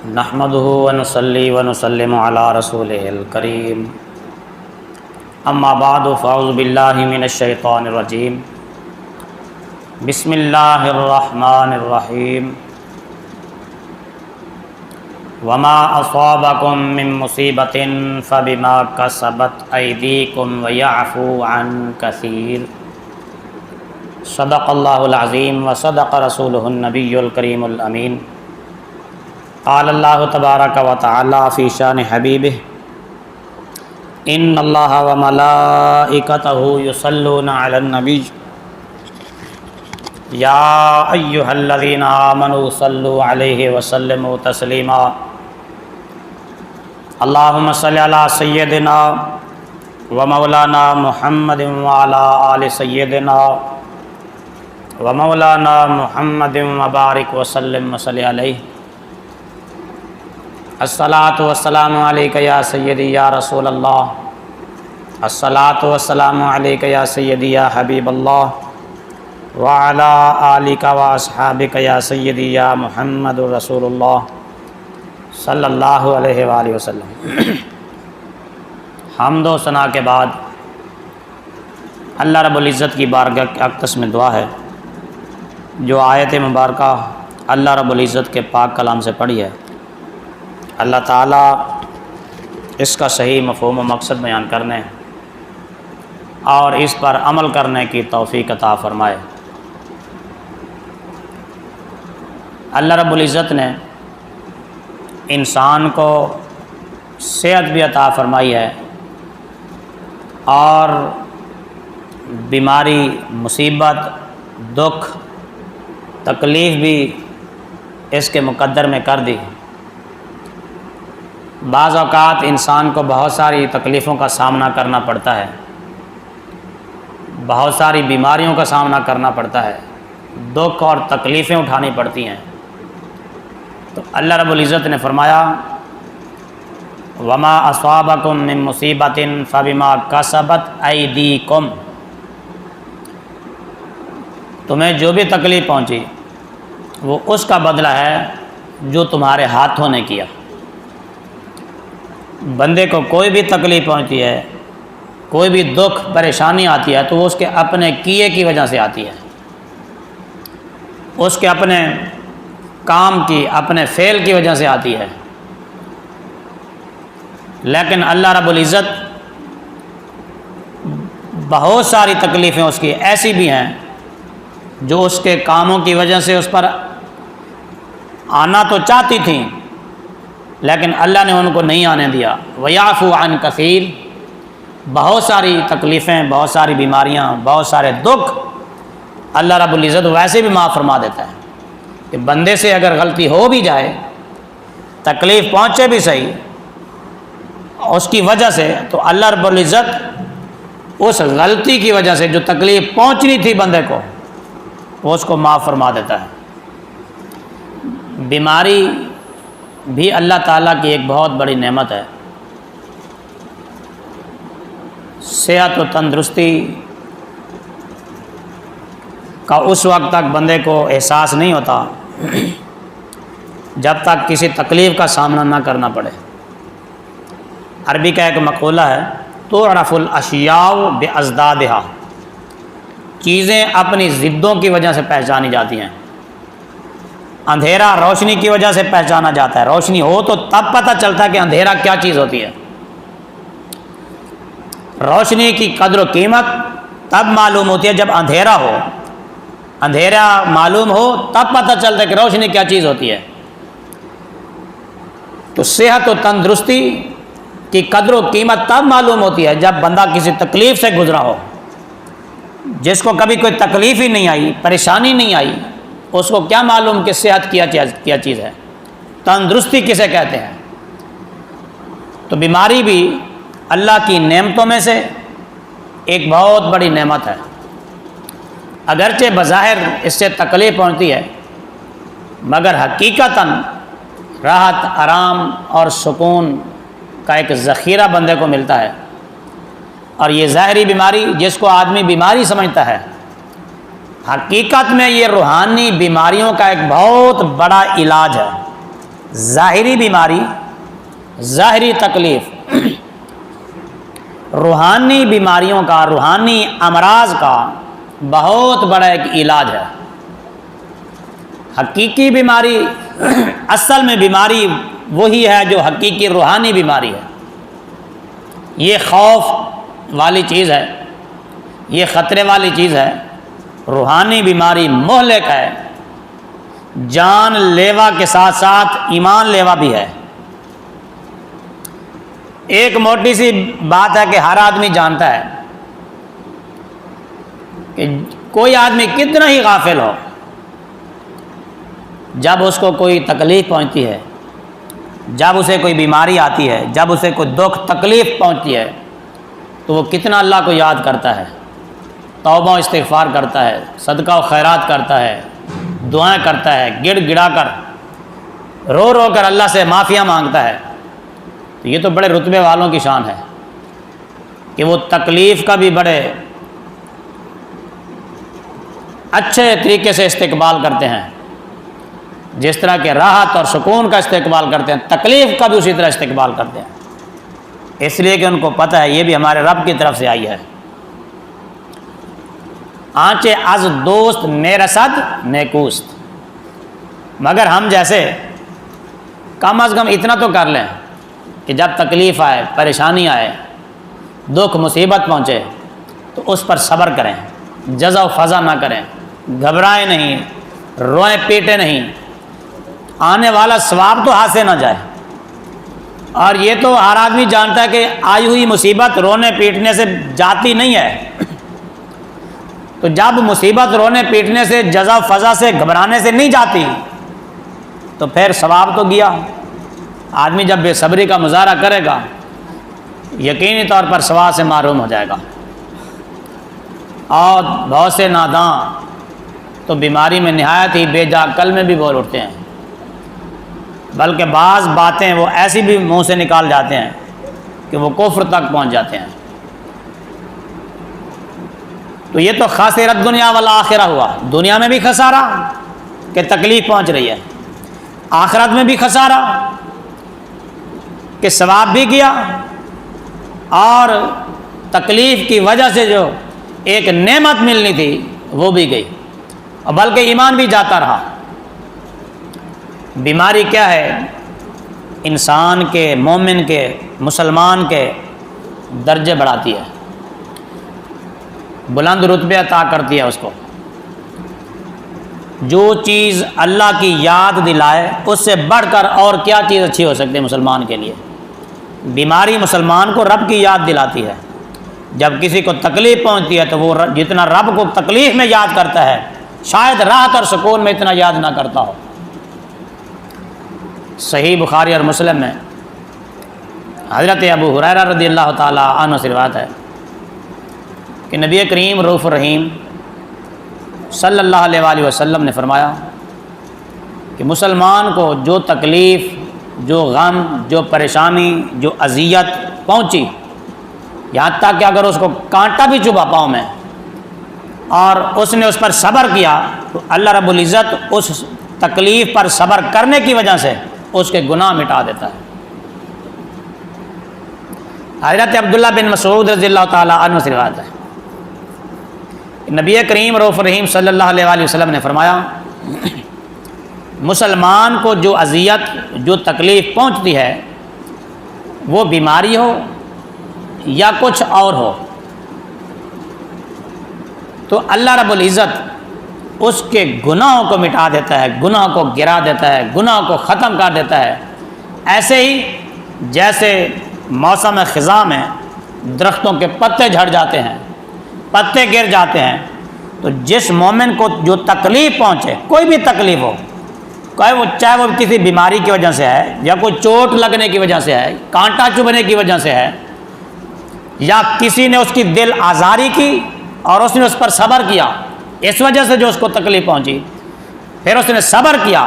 نحمده ونصلي ونسلم على رسوله الكريم اما بعد فاعوذ بالله من الشيطان الرجيم بسم الله الرحمن الرحيم وما أصابكم من مصيبة فبما كسبت أيديكم ويعفو عن كثير صدق الله العظيم وصدق رسوله النبي الكريم الأمين قال الله تبارك وتعالى في شان حبيبه إن الله وملائكته يصلون على النبي يا أيها الذين آمنوا صلوا عليه وسلموا تسليما اللهم صل على سيدنا ومولانا محمد وعلى آل سيدنا ومولانا محمد وبارك وسلم وصل عليه الصلاة والسلام عليك يا سيدي يا رسول الله الصلاة والسلام عليك يا سيدي يا حبيب الله وعلى آلك وأصحابك يا سيدي يا محمد رسول الله صلی اللہ علیہ وآلہ وسلم۔ حمد و ثنا کے بعد اللہ رب العزت کی بارگاہ کے اقدس میں دعا ہے جو آیت مبارکہ اللہ رب العزت کے پاک کلام سے پڑھی ہے، اللہ تعالیٰ اس کا صحیح مفہوم و مقصد بیان کرنے اور اس پر عمل کرنے کی توفیق عطا فرمائے۔ اللہ رب العزت نے انسان کو صحت بھی عطا فرمائی ہے اور بیماری، مصیبت، دکھ، تکلیف بھی اس کے مقدر میں کر دی۔ بعض اوقات انسان کو بہت ساری تکلیفوں کا سامنا کرنا پڑتا ہے، بہت ساری بیماریوں کا سامنا کرنا پڑتا ہے، دکھ اور تکلیفیں اٹھانی پڑتی ہیں۔ تو اللہ رب العزت نے فرمایا وما اصابکم من مصیبت فبما کسبت ایدیکم، تمہیں جو بھی تکلیف پہنچی وہ اس کا بدلہ ہے جو تمہارے ہاتھوں نے کیا۔ بندے کو کوئی بھی تکلیف پہنچتی ہے، کوئی بھی دکھ پریشانی آتی ہے تو وہ اس کے اپنے کیے کی وجہ سے آتی ہے، اس کے اپنے کام کی، اپنے فعل کی وجہ سے آتی ہے۔ لیکن اللہ رب العزت بہت ساری تکلیفیں اس کی ایسی بھی ہیں جو اس کے کاموں کی وجہ سے اس پر آنا تو چاہتی تھیں لیکن اللہ نے ان کو نہیں آنے دیا۔ وَيَعْفُو عَنْ كَثِيرٍ، بہت ساری تکلیفیں، بہت ساری بیماریاں، بہت سارے دکھ اللہ رب العزت ویسے بھی معاف فرما دیتا ہے کہ بندے سے اگر غلطی ہو بھی جائے، تکلیف پہنچے بھی صحیح اس کی وجہ سے، تو اللہ رب العزت اس غلطی کی وجہ سے جو تکلیف پہنچنی تھی بندے کو وہ اس کو معاف فرما دیتا ہے۔ بیماری بھی اللہ تعالیٰ کی ایک بہت بڑی نعمت ہے۔ صحت و تندرستی کا اس وقت تک بندے کو احساس نہیں ہوتا جب تک کسی تکلیف کا سامنا نہ کرنا پڑے۔ عربی کا ایک مقولہ ہے تعرف الاشیاء بازدادها، چیزیں اپنی ضدوں کی وجہ سے پہچانی جاتی ہیں۔ اندھیرا روشنی کی وجہ سے پہچانا جاتا ہے، روشنی ہو تو تب پتہ چلتا ہے کہ اندھیرا کیا چیز ہوتی ہے۔ روشنی کی قدر و قیمت تب معلوم ہوتی ہے جب اندھیرا ہو، اندھیرا معلوم ہو تب پتہ چلتا ہے کہ روشنی کیا چیز ہوتی ہے۔ تو صحت و تندرستی کی قدر و قیمت تب معلوم ہوتی ہے جب بندہ کسی تکلیف سے گزرا ہو۔ جس کو کبھی کوئی تکلیف ہی نہیں آئی، پریشانی نہیں آئی، اس کو کیا معلوم کہ صحت کیا چیز ہے، تندرستی کسے کہتے ہیں۔ تو بیماری بھی اللہ کی نعمتوں میں سے ایک بہت بڑی نعمت ہے۔ اگرچہ بظاہر اس سے تکلیف پہنچتی ہے مگر حقیقتاً راحت، آرام اور سکون کا ایک ذخیرہ بندے کو ملتا ہے۔ اور یہ ظاہری بیماری جس کو آدمی بیماری سمجھتا ہے، حقیقت میں یہ روحانی بیماریوں کا ایک بہت بڑا علاج ہے۔ ظاہری بیماری، ظاہری تکلیف، روحانی بیماریوں کا، روحانی امراض کا بہت بڑا ایک علاج ہے۔ حقیقی بیماری، اصل میں بیماری وہی ہے جو حقیقی روحانی بیماری ہے۔ یہ خوف والی چیز ہے، یہ خطرے والی چیز ہے۔ روحانی بیماری مہلک ہے، جان لیوا کے ساتھ ساتھ ایمان لیوا بھی ہے۔ ایک موٹی سی بات ہے کہ ہر آدمی جانتا ہے کہ کوئی آدمی کتنا ہی غافل ہو، جب اس کو کوئی تکلیف پہنچتی ہے، جب اسے کوئی بیماری آتی ہے، جب اسے کوئی دکھ تکلیف پہنچتی ہے، تو وہ کتنا اللہ کو یاد کرتا ہے، توبہ و استغفار کرتا ہے، صدقہ و خیرات کرتا ہے، دعائیں کرتا ہے، گڑ گڑا کر رو رو کر اللہ سے معافیاں مانگتا ہے۔ تو یہ تو بڑے رتبے والوں کی شان ہے کہ وہ تکلیف کا بھی بڑے اچھے طریقے سے استقبال کرتے ہیں، جس طرح کہ راحت اور سکون کا استقبال کرتے ہیں، تکلیف کا بھی اسی طرح استقبال کرتے ہیں، اس لیے کہ ان کو پتہ ہے یہ بھی ہمارے رب کی طرف سے آئی ہے۔ آنچے از دوست میرسد نیکوست، مگر ہم جیسے کم از کم اتنا تو کر لیں کہ جب تکلیف آئے، پریشانی آئے، دکھ مصیبت پہنچے تو اس پر صبر کریں، جزع و فضا نہ کریں، گھبرائیں نہیں، روئیں پیٹیں نہیں، آنے والا ثواب تو ہاتھ سے نہ جائے۔ اور یہ تو ہر آدمی جانتا ہے کہ آئی ہوئی مصیبت رونے پیٹنے سے جاتی نہیں ہے، تو جب مصیبت رونے پیٹنے سے، جزع و فضا سے، گھبرانے سے نہیں جاتی تو پھر ثواب تو گیا۔ آدمی جب بے صبری کا مظاہرہ کرے گا یقینی طور پر ثواب سے محروم ہو جائے گا۔ اور بہت سے ناداں تو بیماری میں نہایت ہی بے جا کلمے بھی بول اٹھتے ہیں، بلکہ بعض باتیں وہ ایسی بھی منہ سے نکال جاتے ہیں کہ وہ کفر تک پہنچ جاتے ہیں۔ تو یہ تو خاسرت دنیا والآخرہ ہوا، دنیا میں بھی خسارہ کہ تکلیف پہنچ رہی ہے، آخرت میں بھی خسارہ کہ ثواب بھی گیا، اور تکلیف کی وجہ سے جو ایک نعمت ملنی تھی وہ بھی گئی، اور بلکہ ایمان بھی جاتا رہا۔ بیماری کیا ہے؟ انسان کے، مومن کے، مسلمان کے درجے بڑھاتی ہے، بلند رتبے عطا کرتی ہے اس کو۔ جو چیز اللہ کی یاد دلائے اس سے بڑھ کر اور کیا چیز اچھی ہو سکتی ہے مسلمان کے لیے؟ بیماری مسلمان کو رب کی یاد دلاتی ہے۔ جب کسی کو تکلیف پہنچتی ہے تو وہ جتنا رب کو تکلیف میں یاد کرتا ہے شاید راحت اور سکون میں اتنا یاد نہ کرتا ہو۔ صحیح بخاری اور مسلم میں حضرت ابو ہریرہ رضی اللہ تعالی عنہ سے روایت ہے کہ نبی کریم رؤوف الرحیم صلی اللہ علیہ وآلہ وسلم نے فرمایا کہ مسلمان کو جو تکلیف، جو غم، جو پریشانی، جو اذیت پہنچی، یہاں تک کہ اگر اس کو کانٹا بھی چبھا پاؤں میں اور اس نے اس پر صبر کیا تو اللہ رب العزت اس تکلیف پر صبر کرنے کی وجہ سے اس کے گناہ مٹا دیتا ہے۔ حضرت عبداللہ بن مسعود رضی اللہ تعالیٰ عنہ سے روایت ہے، نبی کریم رؤوف الرحیم صلی اللہ علیہ وآلہ وسلم نے فرمایا مسلمان کو جو اذیت، جو تکلیف پہنچتی ہے وہ بیماری ہو یا کچھ اور ہو، تو اللہ رب العزت اس کے گناہوں کو مٹا دیتا ہے، گناہ کو گرا دیتا ہے، گناہ کو ختم کر دیتا ہے۔ ایسے ہی جیسے موسم خزاں میں درختوں کے پتے جھڑ جاتے ہیں، پتے گر جاتے ہیں، تو جس مومن کو جو تکلیف پہنچے، کوئی بھی تکلیف ہو، چاہے وہ کسی بیماری کی وجہ سے ہے، یا کوئی چوٹ لگنے کی وجہ سے ہے، کانٹا چبھنے کی وجہ سے ہے، یا کسی نے اس کی دل آزاری کی اور اس نے اس پر صبر کیا، اس وجہ سے جو اس کو تکلیف پہنچی، پھر اس نے صبر کیا،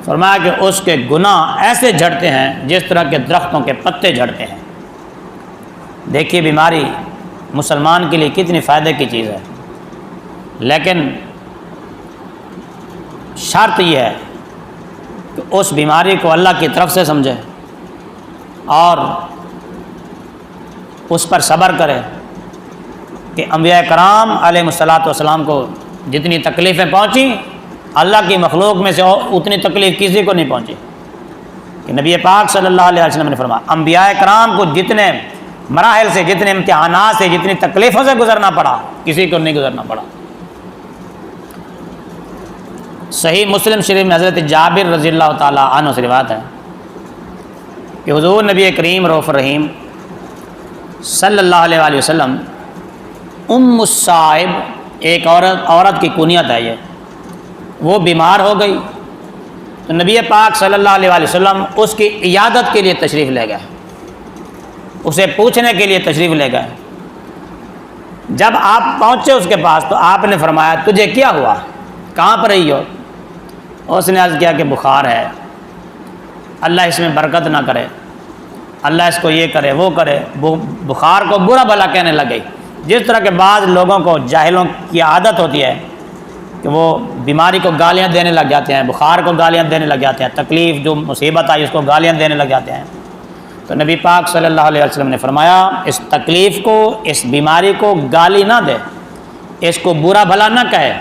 فرمایا کہ اس کے گناہ ایسے جھڑتے ہیں جس طرح کے درختوں کے پتے جھڑتے ہیں۔ دیکھیے بیماری مسلمان کے لیے کتنی فائدے کی چیز ہے، لیکن شرط یہ ہے کہ اس بیماری کو اللہ کی طرف سے سمجھے اور اس پر صبر کرے کہ انبیاء کرام علیہ الصلاۃ والسلام کو جتنی تکلیفیں پہنچیں اللہ کی مخلوق میں سے اتنی تکلیف کسی کو نہیں پہنچی، کہ نبی پاک صلی اللہ علیہ وسلم نے فرمایا انبیاء کرام کو جتنے مراحل سے، جتنے امتحانات سے، جتنی تکلیفوں سے گزرنا پڑا کسی کو نہیں گزرنا پڑا۔ صحیح مسلم شریف میں حضرت جابر رضی اللہ تعالیٰ عنہ سے روایت ہے کہ حضور نبی کریم رؤوف الرحیم صلی اللہ علیہ وآلہ وسلم ام الصائب، ایک عورت کی کنیت ہے یہ، وہ بیمار ہو گئی تو نبی پاک صلی اللہ علیہ وآلہ وسلم اس کی عیادت کے لیے تشریف لے گئے، اسے پوچھنے کے لیے تشریف لے گئے۔ جب آپ پہنچے اس کے پاس تو آپ نے فرمایا تجھے کیا ہوا، کہاں پر رہی ہو؟ اس نے عرض کیا کہ بخار ہے، اللہ اس میں برکت نہ کرے، اللہ اس کو یہ کرے وہ کرے، بخار کو برا بھلا کہنے لگ گئی۔ جس طرح کے بعض لوگوں کو جاہلوں کی عادت ہوتی ہے کہ وہ بیماری کو گالیاں دینے لگ جاتے ہیں، بخار کو گالیاں دینے لگ جاتے ہیں، تکلیف جو مصیبت آئی اس کو گالیاں دینے لگ جاتے ہیں، تو نبی پاک صلی اللہ علیہ وسلم نے فرمایا اس تکلیف کو، اس بیماری کو گالی نہ دے، اس کو برا بھلا نہ کہے،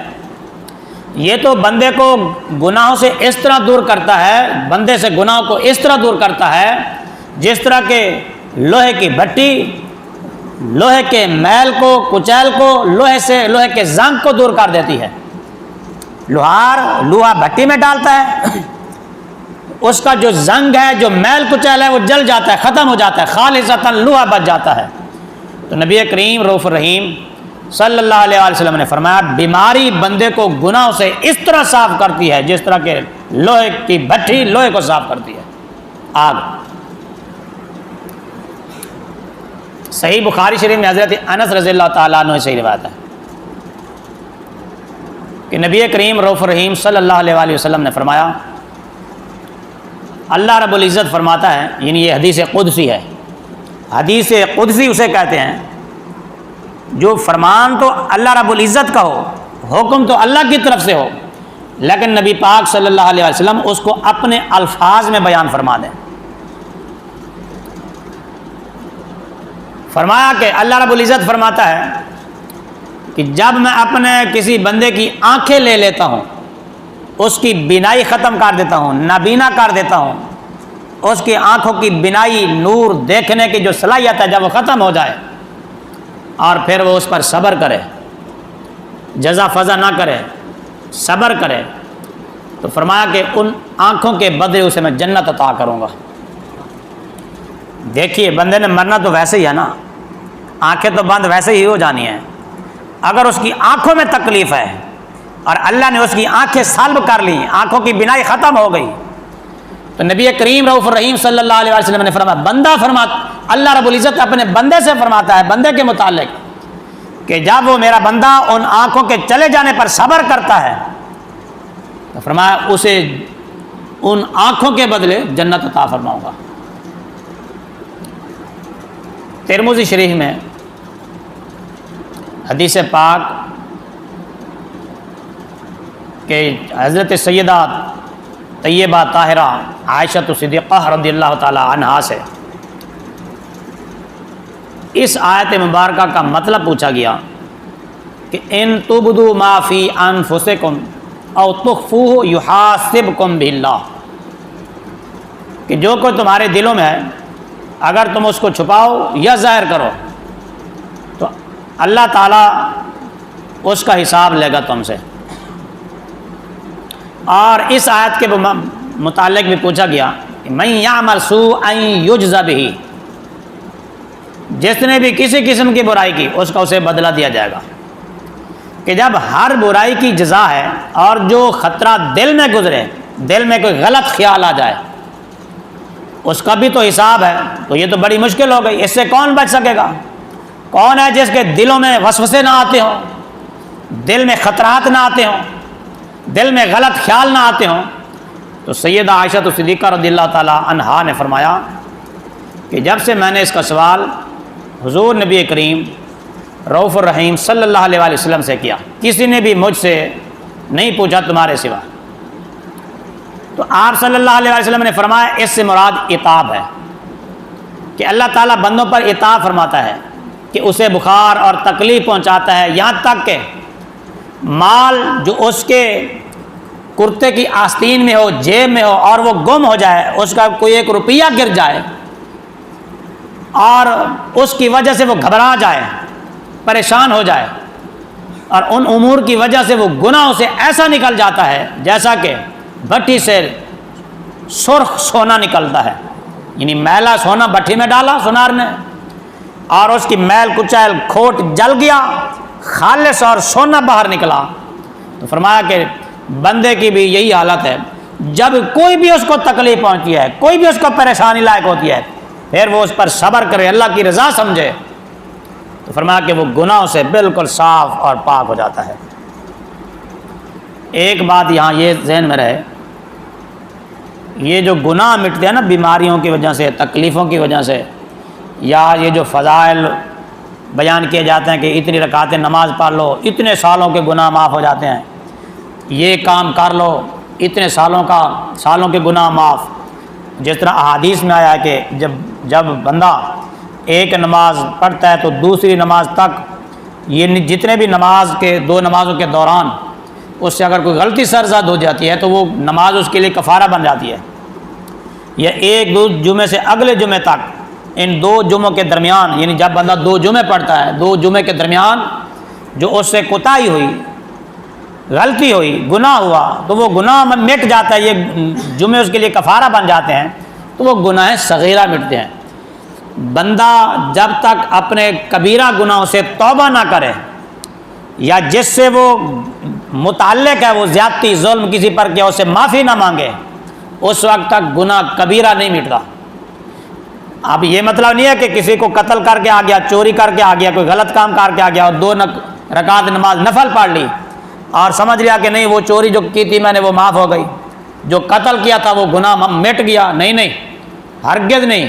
یہ تو بندے کو گناہوں سے اس طرح دور کرتا ہے، بندے سے گناہوں کو اس طرح دور کرتا ہے جس طرح کہ لوہے کی بھٹی لوہے کے میل کو، کچیل کو، لوہے کے زنگ کو دور کر دیتی ہے۔ لوہا بھٹی میں ڈالتا ہے، اس کا جو زنگ ہے، جو میل کچیل ہے وہ جل جاتا ہے، ختم ہو جاتا ہے، خالصتاً لوہا بچ جاتا ہے۔ تو نبی کریم رؤوف الرحیم صلی اللہ علیہ وسلم نے فرمایا بیماری بندے کو گناہوں سے اس طرح صاف کرتی ہے جس طرح کہ لوہے کی بھٹی لوہے کو صاف کرتی ہے، آگ۔ صحیح بخاری شریف میں حضرت انس رضی اللہ تعالیٰ عنہ سے روایت ہے کہ نبی کریم رؤوف الرحیم صلی اللہ علیہ وآلہ وسلم نے فرمایا اللہ رب العزت فرماتا ہے، یعنی یہ حدیث قدسی ہے، حدیث قدسی اسے کہتے ہیں جو فرمان تو اللہ رب العزت کا ہو، حکم تو اللہ کی طرف سے ہو، لیکن نبی پاک صلی اللہ علیہ وسلم اس کو اپنے الفاظ میں بیان فرما دیں۔ فرمایا کہ اللہ رب العزت فرماتا ہے کہ جب میں اپنے کسی بندے کی آنکھیں لے لیتا ہوں، اس کی بینائی ختم کر دیتا ہوں، نابینا کر دیتا ہوں، اس کی آنکھوں کی بینائی، نور دیکھنے کی جو صلاحیت ہے جب وہ ختم ہو جائے اور پھر وہ اس پر صبر کرے، جزا فضا نہ کرے، صبر کرے، تو فرمایا کہ ان آنکھوں کے بدلے اسے میں جنت عطا کروں گا۔ دیکھیے بندے نے مرنا تو ویسے ہی ہے نا، آنکھیں تو بند ویسے ہی ہو جانی ہیں، اگر اس کی آنکھوں میں تکلیف ہے اور اللہ نے اس کی آنکھیں سلب کر لی، آنکھوں کی بینائی ختم ہو گئی، تو نبی کریم رؤوف الرحیم صلی اللہ علیہ وسلم نے فرمایا اللہ رب العزت اپنے بندے سے فرماتا ہے، بندے کے متعلق کہ جب وہ میرا بندہ ان آنکھوں کے چلے جانے پر صبر کرتا ہے تو فرمایا اسے ان آنکھوں کے بدلے جنت عطا فرماؤں گا۔ ترمذی شریف میں حدیث پاک کہ حضرت سیدہ طیبہ طاہرہ عائشہ صدیقہ رضی اللہ تعالی عنہا سے اس آیت مبارکہ کا مطلب پوچھا گیا کہ ان تبدوا ما فی انفسکم او تخفوہ یحاسبکم باللہ، کہ جو کوئی تمہارے دلوں میں ہے اگر تم اس کو چھپاؤ یا ظاہر کرو تو اللہ تعالیٰ اس کا حساب لے گا تم سے۔ اور اس آیت کے متعلق بھی پوچھا گیا کہ من یعمل سوءا یجز بہ، جس نے بھی کسی قسم کی برائی کی اس کا اسے بدلہ دیا جائے گا، کہ جب ہر برائی کی جزا ہے اور جو خطرہ دل میں گزرے، دل میں کوئی غلط خیال آ جائے اس کا بھی تو حساب ہے، تو یہ تو بڑی مشکل ہو گئی، اس سے کون بچ سکے گا؟ کون ہے جس کے دلوں میں وسوسے نہ آتے ہوں، دل میں خطرات نہ آتے ہوں، دل میں غلط خیال نہ آتے ہوں؟ تو سیدہ عائشہ صدیقہ رضی اللہ تعالی عنہا نے فرمایا کہ جب سے میں نے اس کا سوال حضور نبی کریم رؤوف الرحیم صلی اللہ علیہ وآلہ وسلم سے کیا، کسی نے بھی مجھ سے نہیں پوچھا تمہارے سوا، تو آپ صلی اللہ علیہ وسلم نے فرمایا اس سے مراد عتاب ہے کہ اللہ تعالیٰ بندوں پر عتاب فرماتا ہے کہ اسے بخار اور تکلیف پہنچاتا ہے، یہاں تک کہ مال جو اس کے کرتے کی آستین میں ہو، جیب میں ہو، اور وہ گم ہو جائے، اس کا کوئی 1 روپیہ گر جائے اور اس کی وجہ سے وہ گھبرا جائے، پریشان ہو جائے، اور ان امور کی وجہ سے وہ گناہوں سے ایسا نکل جاتا ہے جیسا کہ بھٹی سے سرخ سونا نکلتا ہے، یعنی میلا سونا بھٹی میں ڈالا سونار نے اور اس کی میل کچیل کھوٹ جل گیا، خالص اور سونا باہر نکلا۔ تو فرمایا کہ بندے کی بھی یہی حالت ہے، جب کوئی بھی اس کو تکلیف پہنچتی ہے، کوئی بھی اس کو پریشانی لائق ہوتی ہے، پھر وہ اس پر صبر کرے، اللہ کی رضا سمجھے، تو فرمایا کہ وہ گناہوں سے بالکل صاف اور پاک ہو جاتا ہے۔ ایک بات یہاں یہ ذہن میں رہے، یہ جو گناہ مٹتے ہیں نا بیماریوں کی وجہ سے، تکلیفوں کی وجہ سے، یا یہ جو فضائل بیان کیے جاتے ہیں کہ اتنی رکعتیں نماز پڑھ لو اتنے سالوں کے گناہ معاف ہو جاتے ہیں، یہ کام کر لو اتنے سالوں کے گناہ معاف، جس طرح احادیث میں آیا ہے کہ جب بندہ ایک نماز پڑھتا ہے تو دوسری نماز تک، یہ جتنے بھی نماز کے 2 نمازوں کے دوران اس سے اگر کوئی غلطی سرزد ہو جاتی ہے تو وہ نماز اس کے لیے کفارہ بن جاتی ہے، یا 1-2 جمعے سے اگلے جمعے تک، ان 2 جمعوں کے درمیان، یعنی جب بندہ 2 جمعے پڑھتا ہے، 2 جمعے کے درمیان جو اس سے کوتاہی ہوئی، غلطی ہوئی، گناہ ہوا، تو وہ گناہ مٹ جاتا ہے، یہ جمعے اس کے لیے کفارہ بن جاتے ہیں، تو وہ گناہ صغیرہ مٹتے ہیں۔ بندہ جب تک اپنے کبیرہ گناہوں سے توبہ نہ کرے، یا جس سے وہ متعلق ہے، وہ زیادتی ظلم کسی پر کیا، اسے معافی نہ مانگے، اس وقت تک گناہ کبیرہ نہیں مٹتا۔ اب یہ مطلب نہیں ہے کہ کسی کو قتل کر کے آ گیا، چوری کر کے آ گیا، کوئی غلط کام کر کے آ گیا اور 2 رکعت نماز نفل پڑھ لی اور سمجھ لیا کہ نہیں وہ چوری جو کی تھی میں نے وہ معاف ہو گئی، جو قتل کیا تھا وہ گناہ مٹ گیا، نہیں، ہرگز نہیں۔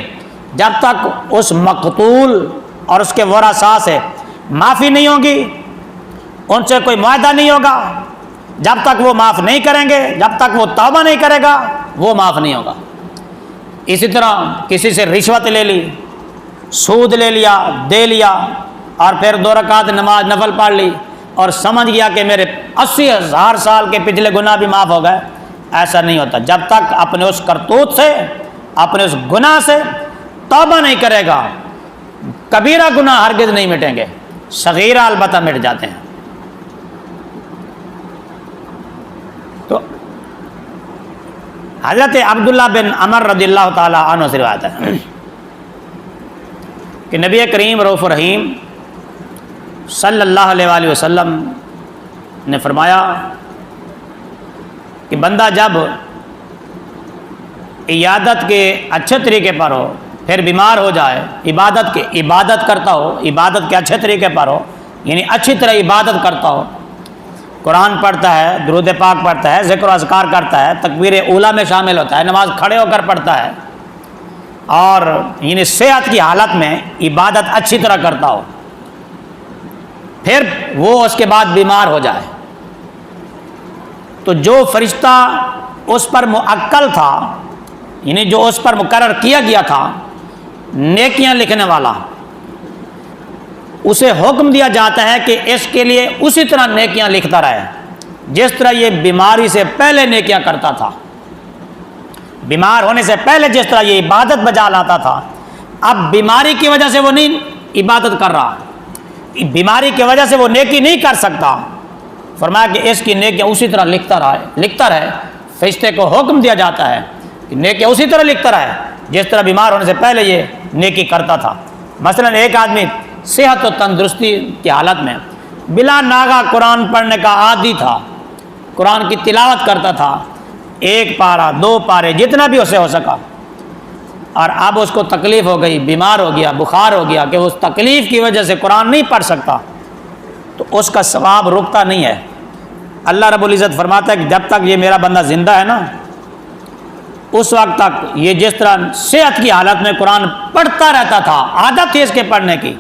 جب تک اس مقتول اور اس کے ورثاء سے معافی نہیں ہوگی، ان سے کوئی معاہدہ نہیں ہوگا، جب تک وہ معاف نہیں کریں گے، جب تک وہ توبہ نہیں کرے گا، وہ معاف نہیں ہوگا۔ اسی طرح کسی سے رشوت لے لی، سود لے لیا، دے لیا، اور پھر 2 رکعت نماز نفل پڑھ لی اور سمجھ گیا کہ میرے 80,000 سال کے پچھلے گناہ بھی معاف ہو گئے، ایسا نہیں ہوتا۔ جب تک اپنے اس کرتوت سے، اپنے اس گناہ سے توبہ نہیں کرے گا، کبیرہ گناہ ہرگز نہیں مٹیں گے، صغیرہ البتہ مٹ جاتے ہیں۔ تو حضرت عبداللہ بن عمر رضی اللہ تعالیٰ عنہ سے روایت ہے کہ نبی کریم رؤوف رحیم صلی اللہ علیہ وآلہ وسلم نے فرمایا کہ بندہ جب عیادت کے اچھے طریقے پر ہو، پھر بیمار ہو جائے، عبادت کرتا ہو، عبادت کے اچھے طریقے پر ہو، یعنی اچھی طرح عبادت کرتا ہو، قرآن پڑھتا ہے، درود پاک پڑھتا ہے، ذکر و اذکار کرتا ہے، تکبیر اولیٰ میں شامل ہوتا ہے، نماز کھڑے ہو کر پڑھتا ہے، اور یعنی صحت کی حالت میں عبادت اچھی طرح کرتا ہو، پھر وہ اس کے بعد بیمار ہو جائے، تو جو فرشتہ اس پر موکل تھا، یعنی جو اس پر مقرر کیا گیا تھا نیکیاں لکھنے والا، اسے حکم دیا جاتا ہے کہ اس کے لیے اسی طرح نیکیاں لکھتا رہے جس طرح یہ بیماری سے پہلے نیکیاں کرتا تھا، بیمار ہونے سے پہلے جس طرح یہ عبادت بجا لاتا تھا، اب بیماری کی وجہ سے وہ نہیں عبادت کر رہا، بیماری کی وجہ سے وہ نیکی نہیں کر سکتا، فرمایا کہ اس کی نیکیاں اسی طرح لکھتا رہے۔ فرشتے کو حکم دیا جاتا ہے کہ نیکیاں اسی طرح لکھتا رہے جس طرح بیمار ہونے سے پہلے یہ نیکی کرتا تھا۔ مثلا ایک آدمی صحت و تندرستی کی حالت میں بلا ناغہ قرآن پڑھنے کا عادی تھا، قرآن کی تلاوت کرتا تھا، 1 پارہ 2 پارے جتنا بھی اسے ہو سکا، اور اب اس کو تکلیف ہو گئی، بیمار ہو گیا، بخار ہو گیا کہ اس تکلیف کی وجہ سے قرآن نہیں پڑھ سکتا، تو اس کا ثواب رکتا نہیں ہے۔ اللہ رب العزت فرماتا ہے کہ جب تک یہ میرا بندہ زندہ ہے نا، اس وقت تک یہ جس طرح صحت کی حالت میں قرآن پڑھتا رہتا تھا، عادت تھی اس کے پڑھنے کی،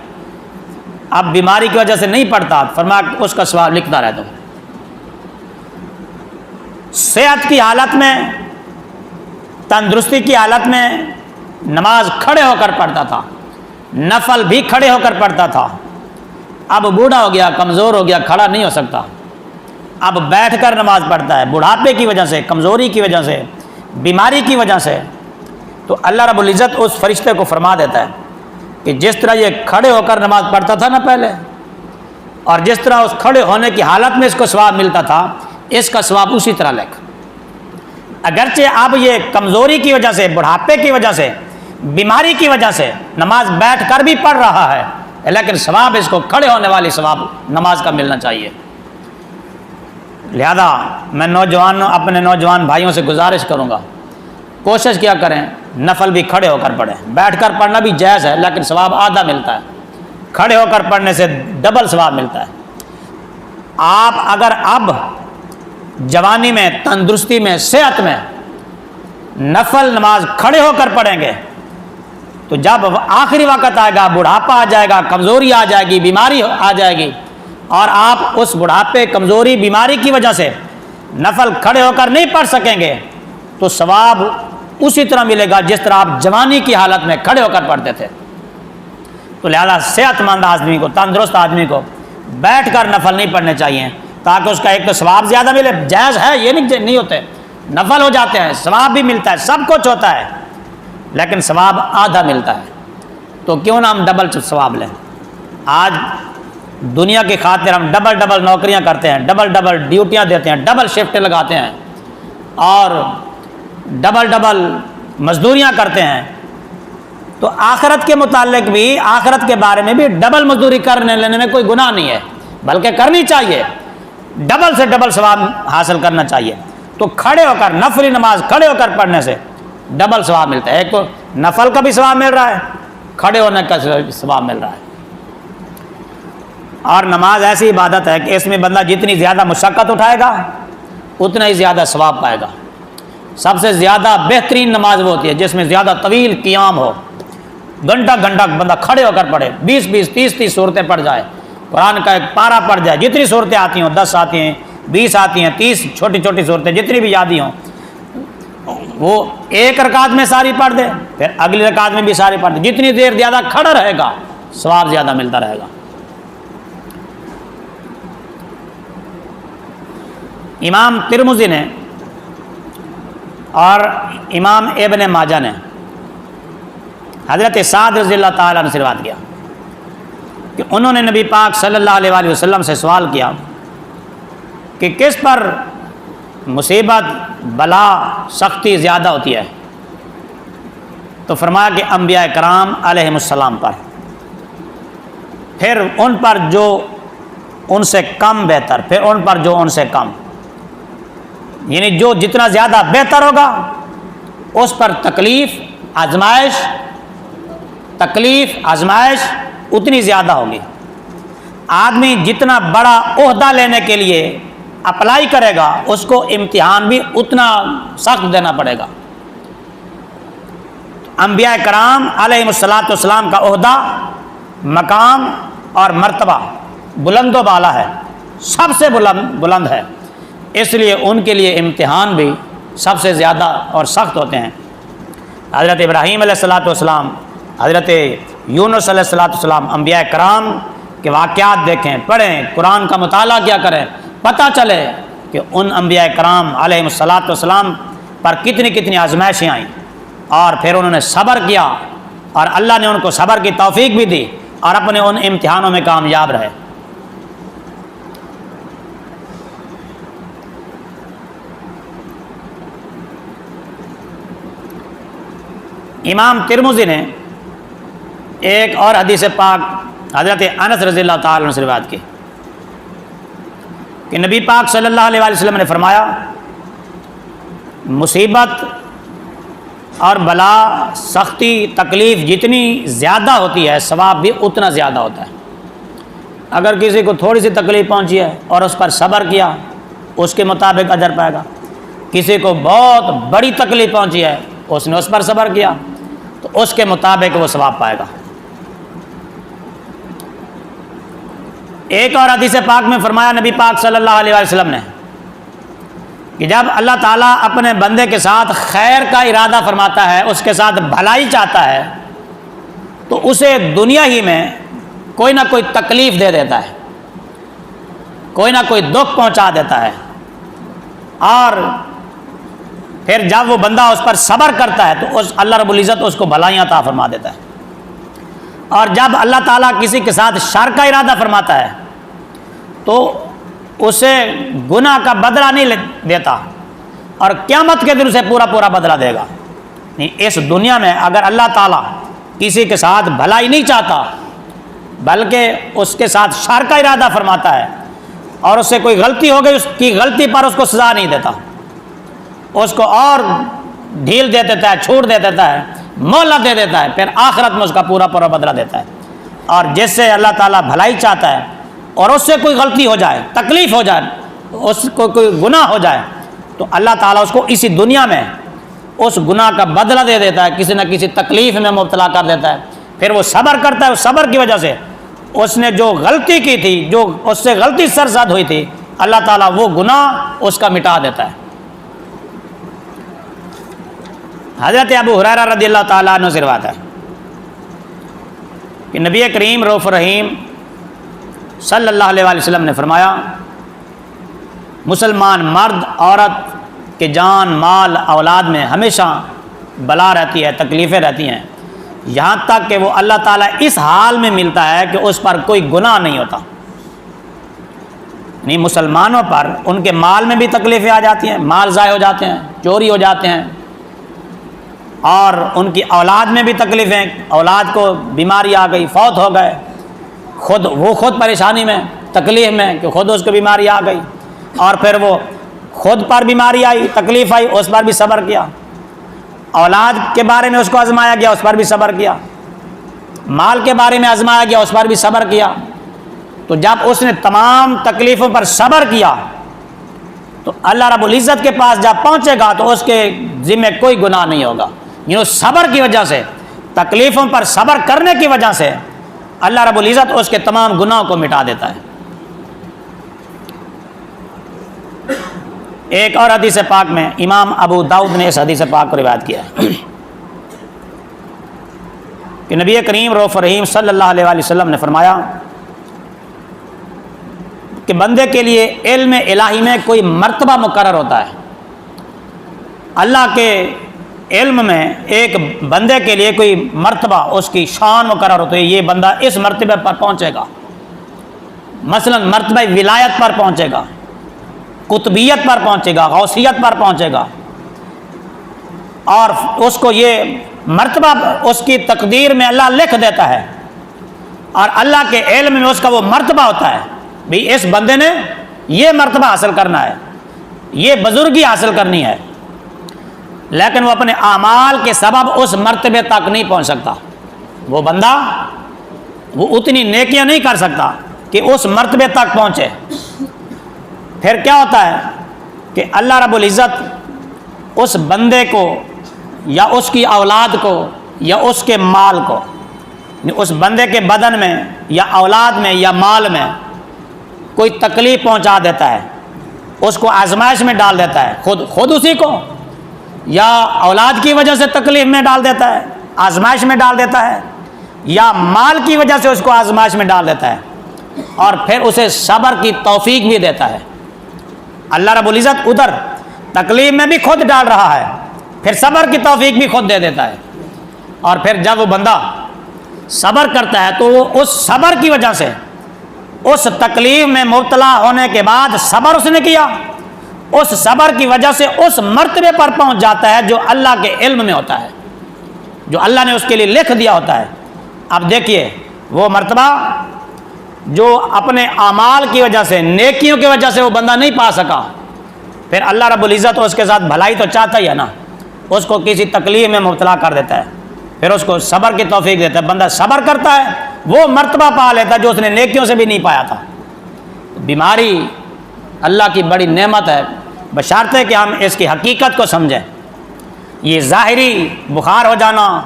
اب بیماری کی وجہ سے نہیں پڑھتا، فرمایا اس کا ثواب لکھتا رہتا ہوں۔ صحت کی حالت میں تندرستی کی حالت میں نماز کھڑے ہو کر پڑھتا تھا، نفل بھی کھڑے ہو کر پڑھتا تھا۔ اب بوڑھا ہو گیا، کمزور ہو گیا، کھڑا نہیں ہو سکتا، اب بیٹھ کر نماز پڑھتا ہے، بڑھاپے کی وجہ سے، کمزوری کی وجہ سے، بیماری کی وجہ سے۔ تو اللہ رب العزت اس فرشتے کو فرما دیتا ہے کہ جس طرح یہ کھڑے ہو کر نماز پڑھتا تھا نا پہلے، اور جس طرح اس کھڑے ہونے کی حالت میں اس کو ثواب ملتا تھا، اس کا ثواب اسی طرح لکھ۔ اگرچہ اب یہ کمزوری کی وجہ سے، بڑھاپے کی وجہ سے، بیماری کی وجہ سے نماز بیٹھ کر بھی پڑھ رہا ہے، لیکن ثواب اس کو کھڑے ہونے والی ثواب نماز کا ملنا چاہیے۔ لہذا میں اپنے نوجوان بھائیوں سے گزارش کروں گا، کوشش کیا کریں نفل بھی کھڑے ہو کر پڑھیں۔ بیٹھ کر پڑھنا بھی جائز ہے، لیکن ثواب آدھا ملتا ہے، کھڑے ہو کر پڑھنے سے ڈبل ثواب ملتا ہے۔ آپ اگر اب جوانی میں، تندرستی میں، صحت میں نفل نماز کھڑے ہو کر پڑھیں گے تو جب آخری وقت آئے گا، بڑھاپا آ جائے گا، کمزوری آ جائے گی، بیماری آ جائے گی، اور آپ اس بڑھاپے، کمزوری، بیماری کی وجہ سے نفل کھڑے ہو کر نہیں پڑھ سکیں گے تو ثواب اسی طرح ملے گا جس طرح آپ جوانی کی حالت میں کھڑے ہو کر پڑھتے تھے۔ تو لہذا صحت مند آدمی کو، تندرست آدمی کو بیٹھ کر نفل نہیں پڑھنے چاہیے، تاکہ اس کا ایک تو ثواب زیادہ ملے۔ جائز ہے، یہ نہیں ہوتے، نفل ہو جاتے ہیں، ثواب بھی ملتا ہے، سب کچھ ہوتا ہے، لیکن ثواب آدھا ملتا ہے۔ تو کیوں نہ ہم ڈبل ثواب لیں؟ آج دنیا کی خاطر ہم ڈبل نوکریاں کرتے ہیں، ڈبل ڈیوٹیاں دیتے ہیں، ڈبل شفٹ لگاتے ہیں، اور ڈبل مزدوریاں کرتے ہیں۔ تو آخرت کے متعلق بھی، آخرت کے بارے میں بھی ڈبل مزدوری کرنے لینے میں کوئی گناہ نہیں ہے، بلکہ کرنی چاہیے، ڈبل سے ڈبل ثواب حاصل کرنا چاہیے۔ تو کھڑے ہو کر نفلی نماز کھڑے ہو کر پڑھنے سے ڈبل ثواب ملتا ہے، ایک تو نفل کا بھی ثواب مل رہا ہے، کھڑے ہونے کا ثواب مل رہا ہے۔ اور نماز ایسی عبادت ہے کہ اس میں بندہ جتنی زیادہ مشقت اٹھائے گا اتنا ہی زیادہ ثواب پائے گا۔ سب سے زیادہ بہترین نماز وہ ہوتی ہے جس میں زیادہ طویل قیام ہو، گھنٹہ بندہ کھڑے ہو کر پڑھے، 20 30 صورتیں پڑھ جائے، قرآن کا ایک پارہ پڑھ جائے، جتنی صورتیں آتی ہوں، 10 آتی ہیں، 20 آتی ہیں، 30 چھوٹی صورتیں جتنی بھی یادی ہوں، وہ ایک رکعت میں ساری پڑھ دے، پھر اگلی رکعت میں بھی ساری پڑھ دے۔ جتنی دیر زیادہ کھڑا رہے گا ثواب زیادہ ملتا رہے گا۔ امام ترمذی نے اور امام ابن ماجہ نے حضرت سعد رضی اللہ تعالیٰ عنہ سے روایت کیا کہ انہوں نے نبی پاک صلی اللہ علیہ وآلہ وسلم سے سوال کیا کہ کس پر مصیبت، بلا، سختی زیادہ ہوتی ہے؟ تو فرمایا کہ انبیاء کرام علیہم السلام پر، پھر ان پر جو ان سے کم بہتر، پھر ان پر جو ان سے کم، یعنی جو جتنا زیادہ بہتر ہوگا اس پر تکلیف، آزمائش اتنی زیادہ ہوگی۔ آدمی جتنا بڑا عہدہ لینے کے لیے اپلائی کرے گا اس کو امتحان بھی اتنا سخت دینا پڑے گا۔ انبیاء کرام علیہ السلام کا عہدہ، مقام اور مرتبہ بلند و بالا ہے، سب سے بلند ہے، اس لیے ان کے لیے امتحان بھی سب سے زیادہ اور سخت ہوتے ہیں۔ حضرت ابراہیم علیہ السلام، حضرت یونس علیہ السلام، انبیاء کرام کے واقعات دیکھیں، پڑھیں، قرآن کا مطالعہ کیا کریں، پتہ چلے کہ ان انبیاء کرام علیہ السلام پر کتنی آزمائشیں آئیں، اور پھر انہوں نے صبر کیا، اور اللہ نے ان کو صبر کی توفیق بھی دی، اور اپنے ان امتحانوں میں کامیاب رہے۔ امام ترمذی نے ایک اور حدیث پاک حضرت انس رضی اللہ تعالیٰ عنہ سے روایت کی کہ نبی پاک صلی اللہ علیہ وآلہ وسلم نے فرمایا، مصیبت اور بلا، سختی، تکلیف جتنی زیادہ ہوتی ہے ثواب بھی اتنا زیادہ ہوتا ہے۔ اگر کسی کو تھوڑی سی تکلیف پہنچی ہے اور اس پر صبر کیا اس کے مطابق اجر پائے گا، کسی کو بہت بڑی تکلیف پہنچی ہے اس نے اس پر صبر کیا تو اس کے مطابق وہ ثواب پائے گا۔ ایک اور حدیث پاک میں فرمایا نبی پاک صلی اللہ علیہ وسلم نے کہ جب اللہ تعالیٰ اپنے بندے کے ساتھ خیر کا ارادہ فرماتا ہے، اس کے ساتھ بھلائی چاہتا ہے، تو اسے دنیا ہی میں کوئی نہ کوئی تکلیف دے دیتا ہے، کوئی نہ کوئی دکھ پہنچا دیتا ہے، اور پھر جب وہ بندہ اس پر صبر کرتا ہے تو اللہ رب العزت اس کو بھلائیاں عطا فرما دیتا ہے۔ اور جب اللہ تعالیٰ کسی کے ساتھ شر کا ارادہ فرماتا ہے تو اسے گناہ کا بدلہ نہیں دیتا، اور قیامت کے دن اسے پورا پورا بدلہ دے گا۔ اس دنیا میں اگر اللہ تعالیٰ کسی کے ساتھ بھلائی نہیں چاہتا بلکہ اس کے ساتھ شر کا ارادہ فرماتا ہے اور اس سے کوئی غلطی ہو گئی، اس کی غلطی پر اس کو سزا نہیں دیتا، اس کو اور ڈھیل دے دیتا ہے، چھوٹ دے دیتا ہے، مہلت دے دیتا ہے، پھر آخرت میں اس کا پورا پورا بدلہ دیتا ہے۔ اور جس سے اللہ تعالیٰ بھلائی چاہتا ہے اور اس سے کوئی غلطی ہو جائے، تکلیف ہو جائے، اس کو کوئی گناہ ہو جائے، تو اللہ تعالیٰ اس کو اسی دنیا میں اس گناہ کا بدلہ دے دیتا ہے، کسی نہ کسی تکلیف میں مبتلا کر دیتا ہے، پھر وہ صبر کرتا ہے، اس صبر کی وجہ سے اس نے جو غلطی کی تھی، جو اس سے غلطی سرزد ہوئی تھی، اللہ تعالیٰ وہ گناہ اس کا مٹا دیتا ہے۔ حضرت ابو ہریرہ رضی اللہ تعالیٰ عنہ سے روایت ہے کہ نبی کریم رؤوف رحیم صلی اللہ علیہ وآلہ وسلم نے فرمایا، مسلمان مرد عورت کے جان مال اولاد میں ہمیشہ بلا رہتی ہے، تکلیفیں رہتی ہیں، یہاں تک کہ وہ اللہ تعالیٰ اس حال میں ملتا ہے کہ اس پر کوئی گناہ نہیں ہوتا۔ یعنی مسلمانوں پر ان کے مال میں بھی تکلیفیں آ جاتی ہیں، مال ضائع ہو جاتے ہیں، چوری ہو جاتے ہیں، اور ان کی اولاد میں بھی تکلیفیں، اولاد کو بیماری آ گئی، فوت ہو گئے، خود پریشانی میں، تکلیف میں کہ خود اس کو بیماری آ گئی، اور پھر وہ خود پر بیماری آئی، تکلیف آئی، اس پر بھی صبر کیا، اولاد کے بارے میں اس کو آزمایا گیا، اس پر بھی صبر کیا، مال کے بارے میں آزمایا گیا، اس پر بھی صبر کیا۔ تو جب اس نے تمام تکلیفوں پر صبر کیا تو اللہ رب العزت کے پاس جب پہنچے گا تو اس کے ذمہ کوئی گناہ نہیں ہوگا۔ یوں صبر کی وجہ سے، تکلیفوں پر صبر کرنے کی وجہ سے اللہ رب العزت اس کے تمام گناہوں کو مٹا دیتا ہے۔ ایک اور حدیث پاک میں امام ابو داؤد نے اس حدیث پاک کو روایت کیا ہے کہ نبی کریم رؤوف رحیم صلی اللہ علیہ وآلہ وسلم نے فرمایا کہ بندے کے لیے علم الہی میں کوئی مرتبہ مقرر ہوتا ہے۔ اللہ کے علم میں ایک بندے کے لیے کوئی مرتبہ، اس کی شان مقرر ہوتی ہے، یہ بندہ اس مرتبے پر پہنچے گا، مثلا مرتبہ ولایت پر پہنچے گا، قطبیت پر پہنچے گا، غوثیت پر پہنچے گا، اور اس کو یہ مرتبہ اس کی تقدیر میں اللہ لکھ دیتا ہے، اور اللہ کے علم میں اس کا وہ مرتبہ ہوتا ہے، بھی اس بندے نے یہ مرتبہ حاصل کرنا ہے، یہ بزرگی حاصل کرنی ہے، لیکن وہ اپنے اعمال کے سبب اس مرتبے تک نہیں پہنچ سکتا۔ وہ بندہ وہ اتنی نیکیاں نہیں کر سکتا کہ اس مرتبے تک پہنچے۔ پھر کیا ہوتا ہے کہ اللہ رب العزت اس بندے کو یا اس کی اولاد کو یا اس کے مال کو، اس بندے کے بدن میں یا اولاد میں یا مال میں کوئی تکلیف پہنچا دیتا ہے، اس کو آزمائش میں ڈال دیتا ہے، خود اسی کو، یا اولاد کی وجہ سے تکلیف میں ڈال دیتا ہے، آزمائش میں ڈال دیتا ہے، یا مال کی وجہ سے اس کو آزمائش میں ڈال دیتا ہے، اور پھر اسے صبر کی توفیق بھی دیتا ہے۔ اللہ رب العزت ادھر تکلیف میں بھی خود ڈال رہا ہے، پھر صبر کی توفیق بھی خود دے دیتا ہے، اور پھر جب وہ بندہ صبر کرتا ہے تو وہ اس صبر کی وجہ سے، اس تکلیف میں مبتلا ہونے کے بعد صبر اس نے کیا، اس صبر کی وجہ سے اس مرتبے پر پہنچ جاتا ہے جو اللہ کے علم میں ہوتا ہے، جو اللہ نے اس کے لیے لکھ دیا ہوتا ہے۔ اب دیکھیے وہ مرتبہ جو اپنے اعمال کی وجہ سے، نیکیوں کی وجہ سے وہ بندہ نہیں پا سکا، پھر اللہ رب العزت اس کے ساتھ بھلائی تو چاہتا ہی ہے نا، اس کو کسی تکلیف میں مبتلا کر دیتا ہے، پھر اس کو صبر کی توفیق دیتا ہے، بندہ صبر کرتا ہے، وہ مرتبہ پا لیتا ہے جو اس نے نیکیوں سے بھی نہیں پایا تھا۔ بیماری اللہ کی بڑی نعمت ہے، بشرطے کہ ہم اس کی حقیقت کو سمجھیں۔ یہ ظاہری بخار ہو جانا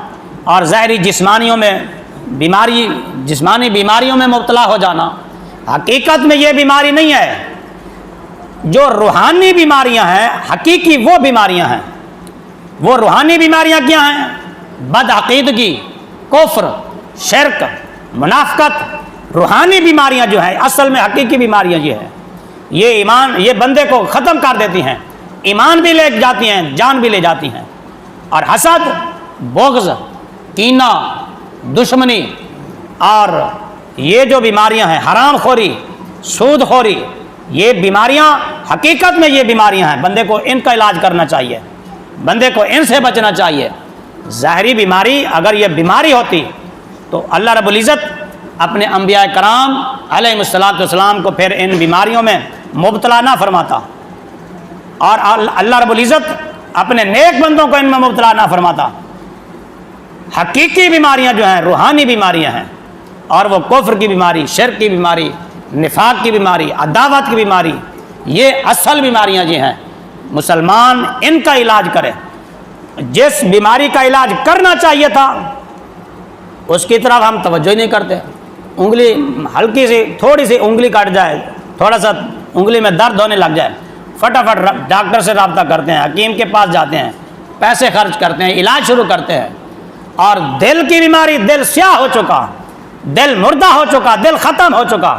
اور ظاہری جسمانی بیماریوں میں مبتلا ہو جانا، حقیقت میں یہ بیماری نہیں ہے، جو روحانی بیماریاں ہیں حقیقی وہ بیماریاں ہیں. وہ روحانی بیماریاں کیا ہیں؟ بدعقیدگی، کفر، شرک، منافقت. روحانی بیماریاں جو ہیں اصل میں حقیقی بیماریاں یہ ہیں. یہ ایمان، یہ بندے کو ختم کر دیتی ہیں، ایمان بھی لے جاتی ہیں، جان بھی لے جاتی ہیں. اور حسد، بغض، کینہ، دشمنی، اور یہ جو بیماریاں ہیں حرام خوری، سود خوری، یہ بیماریاں حقیقت میں یہ بیماریاں ہیں. بندے کو ان کا علاج کرنا چاہیے، بندے کو ان سے بچنا چاہیے. ظاہری بیماری اگر یہ بیماری ہوتی تو اللہ رب العزت اپنے انبیاء کرام علیہ الصلوۃ والسلام کو پھر ان بیماریوں میں مبتلا نہ فرماتا، اور اللہ رب العزت اپنے نیک بندوں کو ان میں مبتلا نہ فرماتا. حقیقی بیماریاں جو ہیں روحانی بیماریاں ہیں، اور وہ کفر کی بیماری، شرک کی بیماری، نفاق کی بیماری، عداوت کی بیماری، یہ اصل بیماریاں جی ہیں. مسلمان ان کا علاج کرے. جس بیماری کا علاج کرنا چاہیے تھا اس کی طرف ہم توجہ ہی نہیں کرتے. انگلی ہلکی سی، تھوڑی سی انگلی کٹ جائے، تھوڑا سا انگلی میں درد ہونے لگ جائے، فٹافٹ ڈاکٹر سے رابطہ کرتے ہیں، حکیم کے پاس جاتے ہیں، پیسے خرچ کرتے ہیں، علاج شروع کرتے ہیں. اور دل کی بیماری، دل سیاہ ہو چکا، دل مردہ ہو چکا، دل ختم ہو چکا،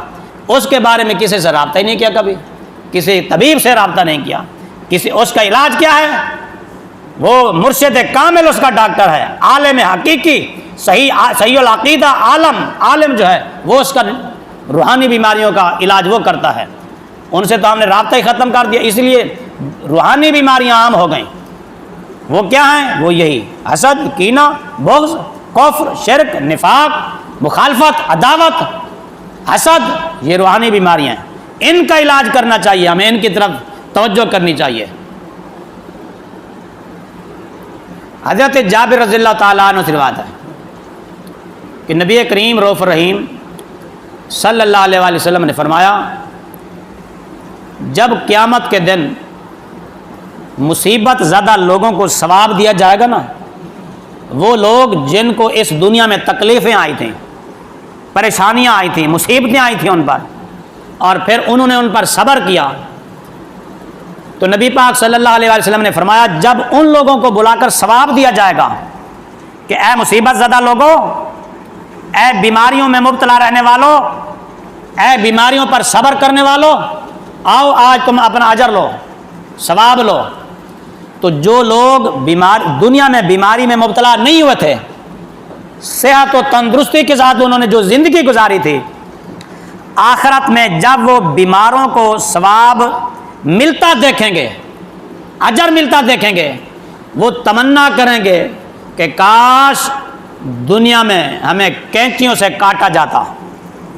اس کے بارے میں کسی سے رابطہ ہی نہیں کیا، کبھی کسی طبیب سے رابطہ نہیں کیا. اس کا علاج کیا ہے؟ وہ مرشد کامل اس کا ڈاکٹر ہے، عالم حقیقی، صحیح العقیدہ عالم جو ہے وہ اس کا روحانی بیماریوں کا علاج وہ کرتا ہے. ان سے تو ہم نے رابطہ ہی ختم کر دیا، اس لیے روحانی بیماریاں عام ہو گئیں. وہ کیا ہیں؟ وہ یہی حسد، کینہ، بغض، کفر، شرک، نفاق، مخالفت، عداوت، حسد، یہ روحانی بیماریاں ہیں. ان کا علاج کرنا چاہیے، ہمیں ان کی طرف توجہ کرنی چاہیے. حضرت جابر رضی اللہ تعالیٰ عنہ سے روایت ہے کہ نبی کریم رؤوف الرحیم صلی اللہ علیہ وآلہ وسلم نے فرمایا، جب قیامت کے دن مصیبت زدہ لوگوں کو ثواب دیا جائے گا نا، وہ لوگ جن کو اس دنیا میں تکلیفیں آئی تھیں، پریشانیاں آئی تھیں، مصیبتیں آئی تھیں ان پر، اور پھر انہوں نے ان پر صبر کیا، تو نبی پاک صلی اللہ علیہ وسلم نے فرمایا جب ان لوگوں کو بلا کر ثواب دیا جائے گا کہ اے مصیبت زدہ لوگوں، اے بیماریوں میں مبتلا رہنے والوں، اے بیماریوں پر صبر کرنے والوں، آؤ آج تم اپنا اجر لو، ثواب لو. تو جو لوگ دنیا میں بیماری میں مبتلا نہیں ہوئے تھے، صحت و تندرستی کے ساتھ انہوں نے جو زندگی گزاری تھی، آخرت میں جب وہ بیماروں کو ثواب ملتا دیکھیں گے، اجر ملتا دیکھیں گے، وہ تمنا کریں گے کہ کاش دنیا میں ہمیں کینچیوں سے کاٹا جاتا،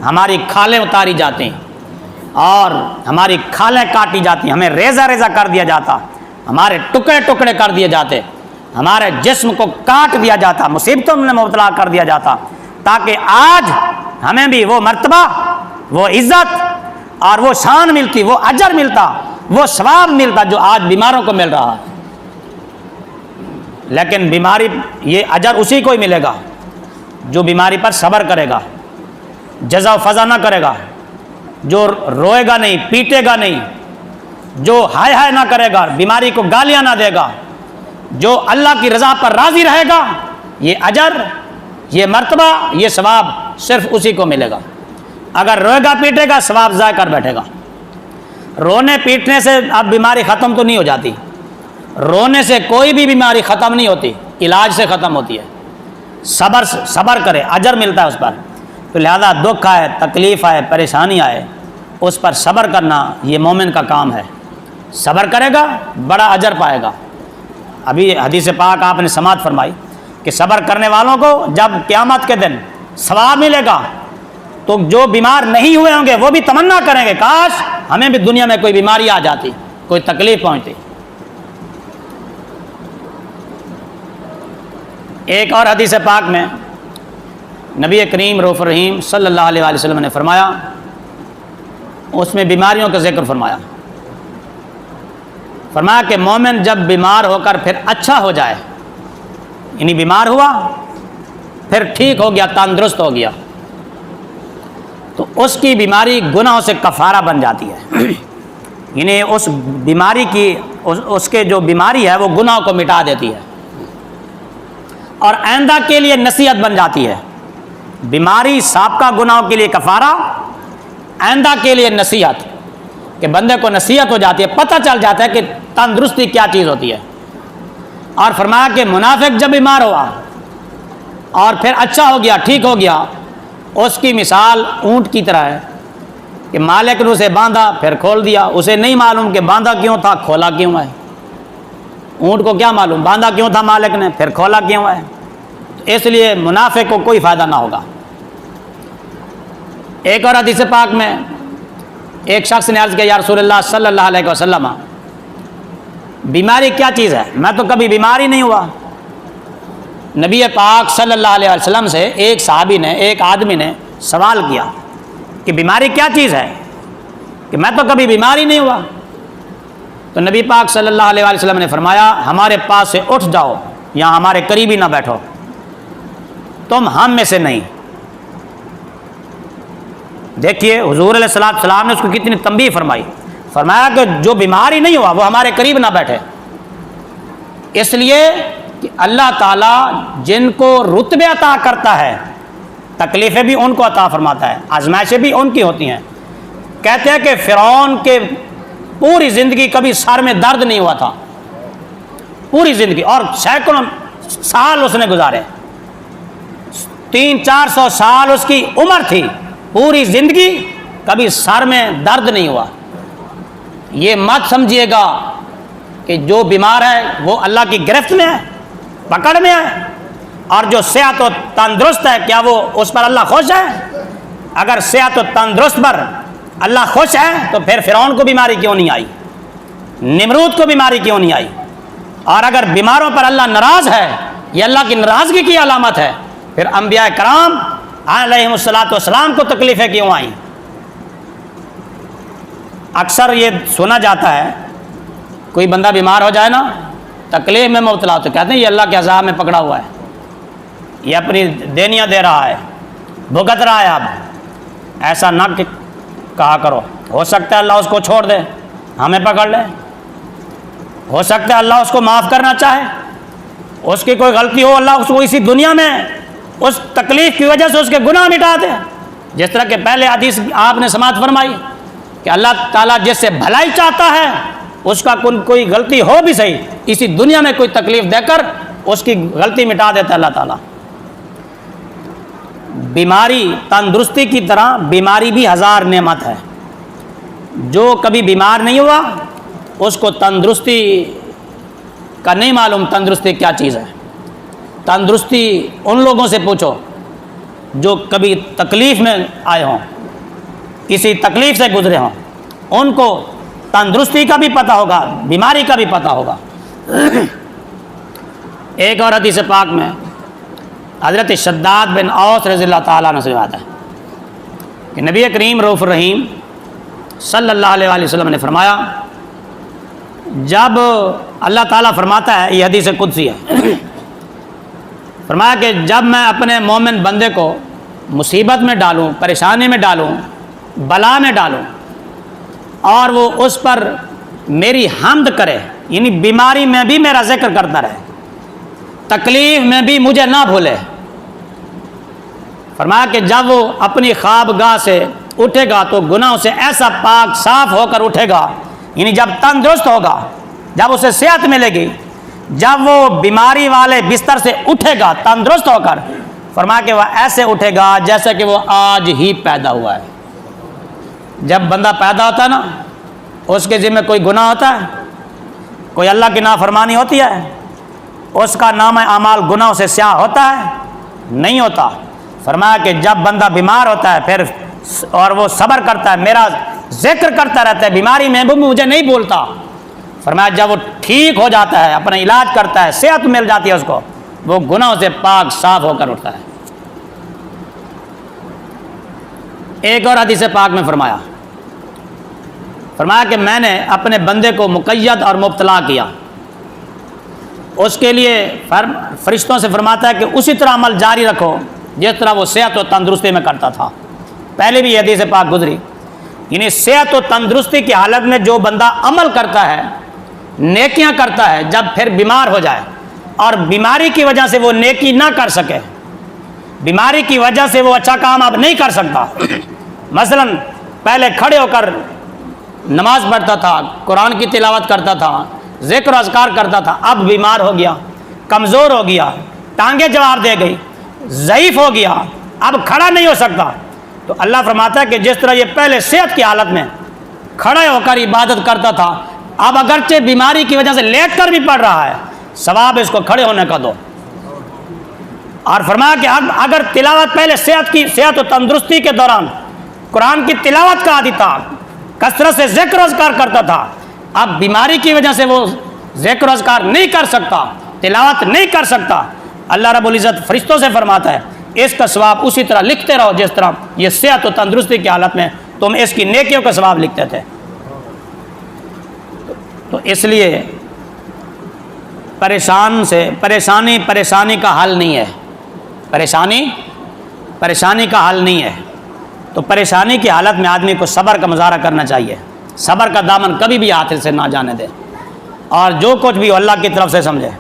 ہماری کھالیں اتاری جاتی اور ہماری کھالیں کاٹی جاتی، ہمیں ریزہ ریزہ کر دیا جاتا، ہمارے ٹکڑے ٹکڑے کر دیے جاتے، ہمارے جسم کو کاٹ دیا جاتا، مصیبتوں میں مبتلا کر دیا جاتا، تاکہ آج ہمیں بھی وہ مرتبہ، وہ عزت اور وہ شان ملتی، وہ اجر ملتا، وہ ثواب ملتا جو آج بیماروں کو مل رہا ہے. لیکن بیماری، یہ اجر اسی کو ہی ملے گا جو بیماری پر صبر کرے گا، جزا و فضا نہ کرے گا، جو روئے گا نہیں، پیٹے گا نہیں، جو ہائے ہائے نہ کرے گا، بیماری کو گالیاں نہ دے گا، جو اللہ کی رضا پر راضی رہے گا. یہ اجر، یہ مرتبہ، یہ ثواب صرف اسی کو ملے گا. اگر روئے گا پیٹے گا، ثواب ضائع کر بیٹھے گا. رونے پیٹنے سے اب بیماری ختم تو نہیں ہو جاتی، رونے سے کوئی بھی بیماری ختم نہیں ہوتی، علاج سے ختم ہوتی ہے. صبر کرے، اجر ملتا ہے اس پر. تو لہذا دکھ آئے، تکلیف آئے، پریشانی آئے، اس پر صبر کرنا یہ مومن کا کام ہے. صبر کرے گا بڑا اجر پائے گا. ابھی حدیث پاک آپ نے سماعت فرمائی کہ صبر کرنے والوں کو جب قیامت کے دن ثواب ملے گا تو جو بیمار نہیں ہوئے ہوں گے وہ بھی تمنا کریں گے کاش ہمیں بھی دنیا میں کوئی بیماری آ جاتی، کوئی تکلیف پہنچتی. ایک اور حدیث پاک میں نبی کریم رؤوف الرحیم صلی اللہ علیہ وآلہ وسلم نے فرمایا، اس میں بیماریوں کا ذکر فرمایا کہ مومن جب بیمار ہو کر پھر اچھا ہو جائے، یعنی بیمار ہوا پھر ٹھیک ہو گیا، تندرست ہو گیا، تو اس کی بیماری گناہوں سے کفارہ بن جاتی ہے. یعنی اس بیماری کی اس کے جو بیماری ہے وہ گناہ کو مٹا دیتی ہے اور آئندہ کے لیے نصیحت بن جاتی ہے۔ بیماری سابقہ گناہوں کے لیے کفارہ، آئندہ کے لیے نصیحت، کہ بندے کو نصیحت ہو جاتی ہے، پتہ چل جاتا ہے کہ تندرستی کیا چیز ہوتی ہے۔ اور فرمایا کہ منافق جب بیمار ہوا اور پھر اچھا ہو گیا، ٹھیک ہو گیا، اس کی مثال اونٹ کی طرح ہے کہ مالک نے اسے باندھا پھر کھول دیا، اسے نہیں معلوم کہ باندھا کیوں تھا، کھولا کیوں ہے۔ اونٹ کو کیا معلوم باندھا کیوں تھا مالک نے، پھر کھولا کیوں ہے۔ اس لیے منافق کو کوئی فائدہ نہ ہوگا۔ ایک اور حدیث پاک میں ایک شخص نے عرض کیا، یا رسول اللہ صلی اللہ علیہ وسلم، بیماری کیا چیز ہے؟ میں تو کبھی بیمار ہی نہیں ہوا۔ نبی پاک صلی اللہ علیہ وسلم سے ایک صحابی نے، ایک آدمی نے سوال کیا کہ بیماری کیا چیز ہے، کہ میں تو کبھی بیمار ہی نہیں ہوا۔ تو نبی پاک صلی اللہ علیہ وسلم نے فرمایا، ہمارے پاس سے اٹھ جاؤ، یہاں ہمارے قریب ہی نہ بیٹھو، تم ہم میں سے نہیں۔ دیکھیے حضور علیہ السلام نے اس کو کتنی تنبیہ فرمائی، فرمایا کہ جو بیماری نہیں ہوا وہ ہمارے قریب نہ بیٹھے۔ اس لیے کہ اللہ تعالیٰ جن کو رتبے عطا کرتا ہے، تکلیفیں بھی ان کو عطا فرماتا ہے، آزمائشیں بھی ان کی ہوتی ہیں۔ کہتے ہیں کہ فرعون کے پوری زندگی کبھی سر میں درد نہیں ہوا تھا، پوری زندگی، اور سینکڑوں سال اس نے گزارے، 300-400 سال اس کی عمر تھی، پوری زندگی کبھی سر میں درد نہیں ہوا۔ یہ مت سمجھیے گا کہ جو بیمار ہے وہ اللہ کی گرفت میں ہے، پکڑ میں ہے، اور جو صحت و تندرست ہے کیا وہ اس پر اللہ خوش ہے؟ اگر صحت و تندرست پر اللہ خوش ہے تو پھر فرعون کو بیماری کیوں نہیں آئی، نمرود کو بیماری کیوں نہیں آئی؟ اور اگر بیماروں پر اللہ ناراض ہے، یہ اللہ کی ناراضگی کی علامت ہے، پھر انبیاء کرام علیہم الصلاۃ والسلام کو تکلیفیں کیوں آئیں؟ اکثر یہ سنا جاتا ہے، کوئی بندہ بیمار ہو جائے نا، تکلیف میں مبتلا تو کہتے ہیں یہ اللہ کے عذاب میں پکڑا ہوا ہے، یہ اپنی دینیاں دے رہا ہے، بھگت رہا ہے۔ اب ایسا نہ کہا کرو، ہو سکتا ہے اللہ اس کو چھوڑ دے، ہمیں پکڑ لے، ہو سکتا ہے اللہ اس کو معاف کرنا چاہے، اس کی کوئی غلطی ہو، اللہ اس کو اسی دنیا میں اس تکلیف کی وجہ سے اس کے گناہ مٹا دے۔ جس طرح کہ پہلے حدیث آپ نے سماعت فرمائی کہ اللہ تعالیٰ جس سے بھلائی چاہتا ہے اس کا کوئی غلطی ہو بھی صحیح، اسی دنیا میں کوئی تکلیف دے کر اس کی غلطی مٹا دیتا ہے اللہ تعالیٰ۔ بیماری تندرستی کی طرح بیماری بھی ہزار نعمت ہے۔ جو کبھی بیمار نہیں ہوا اس کو تندرستی کا نہیں معلوم تندرستی کیا چیز ہے۔ تندرستی ان لوگوں سے پوچھو جو کبھی تکلیف میں آئے ہوں، کسی تکلیف سے گزرے ہوں، ان کو تندرستی کا بھی پتہ ہوگا، بیماری کا بھی پتہ ہوگا۔ ایک اور حدیث پاک میں حضرت شداد بن اوس رضی اللہ تعالیٰ عنہ سے بات ہے کہ نبی کریم رؤوف الرحیم صلی اللہ علیہ وآلہ وسلم نے فرمایا، جب اللہ تعالیٰ فرماتا ہے، یہ حدیث قدسی ہے، فرمایا کہ جب میں اپنے مومن بندے کو مصیبت میں ڈالوں، پریشانی میں ڈالوں، بلا میں ڈالوں، اور وہ اس پر میری حمد کرے، یعنی بیماری میں بھی میرا ذکر کرتا رہے، تکلیف میں بھی مجھے نہ بھولے۔ فرمایا کہ جب وہ اپنی خوابگاہ سے اٹھے گا تو گناہوں سے ایسا پاک صاف ہو کر اٹھے گا، یعنی جب تندرست ہوگا، جب اسے صحت ملے گی، جب وہ بیماری والے بستر سے اٹھے گا تندرست ہو کر، فرمایا کہ وہ ایسے اٹھے گا جیسے کہ وہ آج ہی پیدا ہوا ہے۔ جب بندہ پیدا ہوتا ہے نا، اس کے ذمہ کوئی گناہ ہوتا ہے، کوئی اللہ کی نافرمانی ہوتی ہے، اس کا نام اعمال گناہوں سے سیاہ ہوتا ہے؟ نہیں ہوتا۔ فرمایا کہ جب بندہ بیمار ہوتا ہے پھر اور وہ صبر کرتا ہے، میرا ذکر کرتا رہتا ہے، بیماری میں بھی مجھے نہیں بھولتا، فرمایا جب وہ ٹھیک ہو جاتا ہے، اپنا علاج کرتا ہے، صحت مل جاتی ہے اس کو، وہ گناہوں سے پاک صاف ہو کر اٹھتا ہے۔ ایک اور حدیث پاک میں فرمایا کہ میں نے اپنے بندے کو مقید اور مبتلا کیا، اس کے لیے فرشتوں سے فرماتا ہے کہ اسی طرح عمل جاری رکھو جس طرح وہ صحت و تندرستی میں کرتا تھا۔ پہلے بھی یہ حدیث پاک گزری یعنی صحت و تندرستی کی حالت میں جو بندہ عمل کرتا ہے، نیکیاں کرتا ہے، جب پھر بیمار ہو جائے اور بیماری کی وجہ سے وہ نیکی نہ کر سکے، بیماری کی وجہ سے وہ اچھا کام اب نہیں کر سکتا، مثلا پہلے کھڑے ہو کر نماز پڑھتا تھا، قرآن کی تلاوت کرتا تھا، ذکر و اذکار کرتا تھا، اب بیمار ہو گیا، کمزور ہو گیا، ٹانگیں جواب دے گئی، ضعیف ہو گیا، اب کھڑا نہیں ہو سکتا، تو اللہ فرماتا ہے کہ جس طرح یہ پہلے صحت کی حالت میں کھڑے ہو کر عبادت کرتا تھا، اب اگرچہ بیماری کی وجہ سے لیٹ کر بھی پڑھ رہا ہے، ثواب اس کو کھڑے ہونے کا دو۔ اور فرمایا کہ اگر تلاوت پہلے صحت و تندرستی کے دوران قرآن کی تلاوت کا عادی تھا، کثرت سے ذکر و اذکار کرتا تھا، اب بیماری کی وجہ سے وہ ذکر و اذکار نہیں کر سکتا، تلاوت نہیں کر سکتا، اللہ رب العزت فرشتوں سے فرماتا ہے اس کا ثواب اسی طرح لکھتے رہو جس طرح یہ صحت و تندرستی کی حالت میں تم اس کی نیکیوں کا ثواب لکھتے تھے۔ تو اس لیے پریشانی کا حل نہیں ہے، پریشانی کا حل نہیں ہے، تو پریشانی کی حالت میں آدمی کو صبر کا مظاہرہ کرنا چاہیے، صبر کا دامن کبھی بھی ہاتھ سے نہ جانے دے، اور جو کچھ بھی اللہ کی طرف سے سمجھے،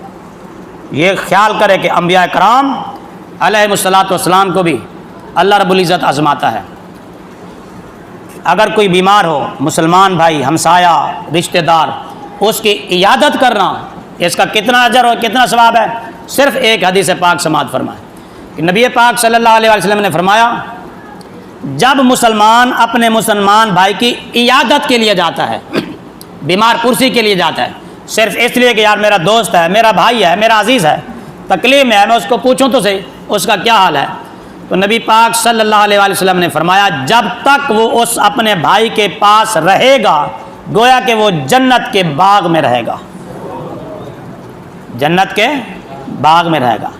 یہ خیال کرے کہ انبیاء کرام علیہ الصلاۃ والسلام کو بھی اللہ رب العزت آزماتا ہے۔ اگر کوئی بیمار ہو، مسلمان بھائی، ہمسایہ، رشتہ دار، اس کی عیادت کرنا، اس کا کتنا اجر اور کتنا ثواب ہے، صرف ایک حدیث پاک سماعت فرمائے کہ نبی پاک صلی اللہ علیہ وسلم نے فرمایا جب مسلمان اپنے مسلمان بھائی کی عیادت کے لیے جاتا ہے، بیمار پرسی کے لیے جاتا ہے، صرف اس لیے کہ یار میرا دوست ہے، میرا بھائی ہے، میرا عزیز ہے، تکلیف میں ہے، میں اس کو پوچھوں تو صحیح اس کا کیا حال ہے، تو نبی پاک صلی اللہ علیہ وسلم نے فرمایا جب تک وہ اس اپنے بھائی کے پاس رہے گا گویا کہ وہ جنت کے باغ میں رہے گا، جنت کے باغ میں رہے گا۔